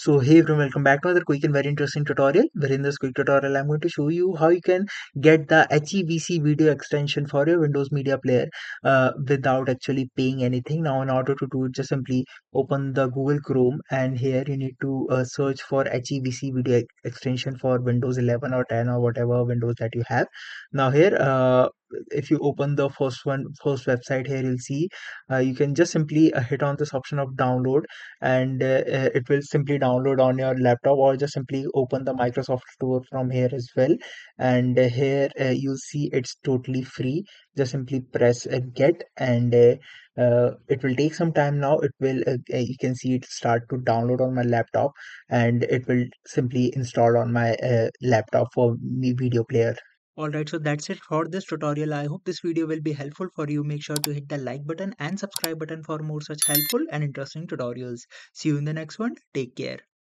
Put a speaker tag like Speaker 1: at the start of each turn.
Speaker 1: So hey everyone, welcome back to another quick and very interesting tutorial. Where in this quick tutorial, I'm going to show you how you can get the HEVC video extension for your Windows Media Player without actually paying anything. Now, in order to do it, just simply open the Google Chrome, and here you need to search for HEVC video extension for Windows 11 or 10 or whatever Windows that you have. Now here, if you open the first website here, you'll see you can just simply hit on this option of download, and it will simply download on your laptop, or just simply open the Microsoft Store from here as well. And here you see it's totally free. Just simply press get, and it will take some time. Now it will you can see it start to download on my laptop, and it will simply install on my laptop for me video player. Alright, so that's it for this tutorial. I hope this video will be helpful for you. Make sure to hit the like button and subscribe button for more such helpful and interesting tutorials. See you in the next one. Take care.